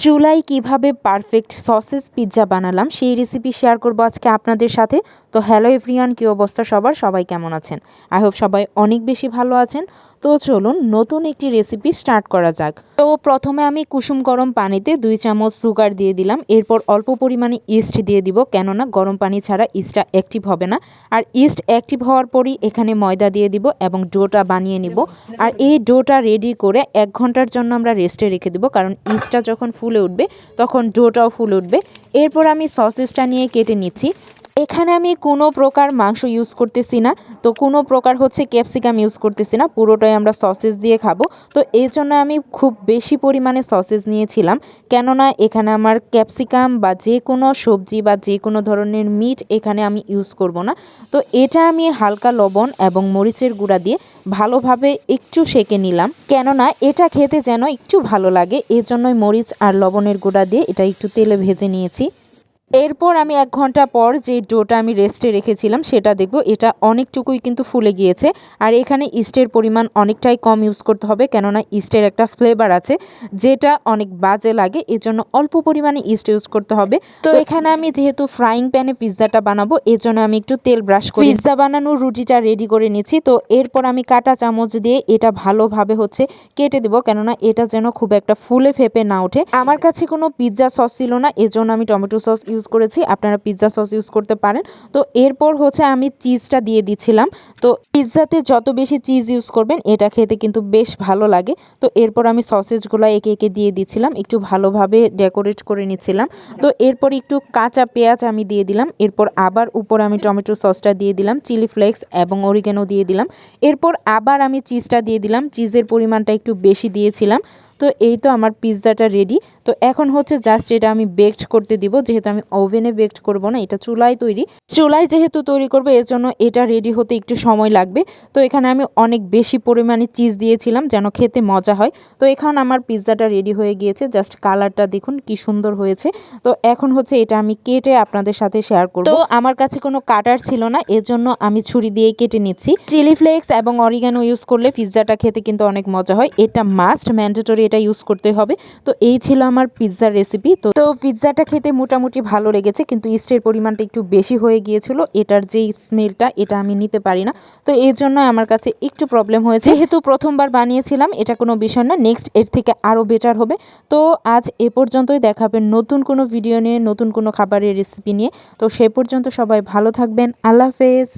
চুলায় কিভাবে perfect sausage pizza বানালাম সেই রেসিপি শেয়ার করব আজকে আপনাদের সাথে। তো হ্যালো এভরিওয়ান, কী অবস্থা সবার, সবাই কেমন আছেন? আই হোপ সবাই অনেক বেশি ভালো আছেন। তো চলুন নতুন একটি রেসিপি স্টার্ট করা যাক। তো প্রথমে আমি কুসুম গরম পানিতে 2 চামচ সুগার দিয়ে দিলাম। এরপর অল্প পরিমাণে ইস্ট দিয়ে দিব, কেননা গরম পানি ছাড়া ইস্টটা অ্যাক্টিভ হবে না। আর ইস্ট অ্যাক্টিভ হওয়ার পরই এখানে ময়দা দিয়ে দিব এবং ডোটা বানিয়ে নিব। আর এই ডোটা রেডি করে 1 ঘন্টার জন্য আমরা রেস্টে রেখে দেবো, কারণ ইস্টটা যখন ফুলে উঠবে তখন ডোটাও ফুলে উঠবে। এরপর আমি সসেসটা নিয়ে কেটে নিচ্ছি। এখানে আমি কোনো প্রকার মাংস ইউজ করতেছি না, তো কোনো প্রকার ক্যাপসিকাম ইউজ করতেছি না, পুরোটাই আমরা সসেজ দিয়ে খাবো। তো এই জন্য আমি খুব বেশি পরিমাণে সসেজ নিয়েছিলাম, কেননা এখানে আমার ক্যাপসিকাম বা যে কোনো সবজি বা যে কোনো ধরনের মিট এখানে আমি ইউজ করব না। তো এটা আমি হালকা লবণ এবং মরিচের গুঁড়া দিয়ে ভালোভাবে একটু সেঁকে নিলাম, কেননা এটা খেতে যেন একটু ভালো লাগে, এজন্যই মরিচ আর লবণের গুঁড়া দিয়ে এটা একটু তেলে ভেজে নিয়েছি। এরপর আমি 1 ঘন্টা পর যে ডোটা আমি রেস্টে রেখেছিলাম সেটা দেখব, এটা অনেকটুকুই কিন্তু ফুলে গিয়েছে। আর এখানে ইস্টের পরিমাণ অনেকটাই কম ইউজ করতে হবে, কেননা ইস্টের একটা ফ্লেভার আছে যেটা অনেক বাজে লাগে, এজন্য অল্প পরিমাণে ইস্ট ইউজ করতে হবে। তো এখানে আমি যেহেতু ফ্রাইং প্যানে পিৎজাটা বানাবো, এজন্য আমি একটু তেল ব্রাশ করে পিৎজা বানানোর রুটিটা রেডি করে নিচ্ছি। তো এরপর আমি কাঁটা চামচ দিয়ে এটা ভালোভাবে কেটে দেবো, কেননা এটা যেন খুব একটা ফুলে ফেপে না ওঠে। আমার কাছে কোনো পিৎজা সস ছিল না, এজন্য আমি টমেটো সস ইউজ করেছি, আপনারা পিৎজা সস ইউজ করতে পারেন। তো এরপর আমি চিজটা দিয়ে দিচ্ছিলাম। তো পিৎজাতে যত বেশি চিজ ইউজ করবেন এটা খেতে কিন্তু বেশ ভালো লাগে। তো এরপর আমি সসেজগুলো একে একে দিয়ে দিচ্ছিলাম, একটু ভালোভাবে ডেকোরেট করে নিচ্ছিলাম। তো এরপর একটু কাঁচা পেঁয়াজ আমি দিয়ে দিলাম। এরপর আবার উপর আমি টমেটো সসটা দিয়ে দিলাম, চিলি ফ্লেক্স এবং অরিগানো দিয়ে দিলাম। এরপর আবার আমি চিজটা দিয়ে দিলাম, চিজের পরিমাণটা একটু বেশি দিয়েছিলাম। তো এই তো আমার পিৎজাটা রেডি। তো এখন জাস্ট এটা আমি বেকড করতে দিব, যেহেতু আমি ওভেনে বেকড করব না, এটা চুলায় যেহেতু তৈরি করবো, এর জন্য এটা রেডি হতে একটু সময় লাগবে। তো এখানে আমি অনেক বেশি পরিমাণে চিজ দিয়েছিলাম যেন খেতে মজা হয়। তো এখন আমার পিৎজাটা রেডি হয়ে গিয়েছে, জাস্ট কালারটা দেখুন কি সুন্দর হয়েছে। তো এখন এটা আমি কেটে আপনাদের সাথে শেয়ার করব। তো আমার কাছে কোনো কাটার ছিল না, এজন্য আমি ছুরি দিয়ে কেটে নিচ্ছি। চিলি ফ্লেক্স এবং অরিগানো ইউজ করলে পিৎজাটা খেতে কিন্তু অনেক মজা হয়, এটা মাস্ট ম্যান্ডেটরি, এটা ইউজ করতে হবে। তো এই ছিল আমার পিৎজার রেসিপি। তো পিৎজাটা খেতে মোটামুটি ভালো লেগেছে, কিন্তু ইস্টের পরিমাণটা একটু বেশি হয়ে গিয়েছিল, এটার যেই স্মেলটা এটা আমি নিতে পারি না। তো এর জন্য আমার কাছে একটু প্রবলেম হয়েছে, যেহেতু প্রথমবার বানিয়েছিলাম, এটা কোনো বিষয় না, নেক্সট এর থেকে আরও বেটার হবে। তো আজ এ পর্যন্তই, দেখাবেন নতুন কোনো ভিডিও নিয়ে, নতুন কোনো খাবারের রেসিপি নিয়ে। তো সে পর্যন্ত সবাই ভালো থাকবেন, আল্লাহ হাফেজ।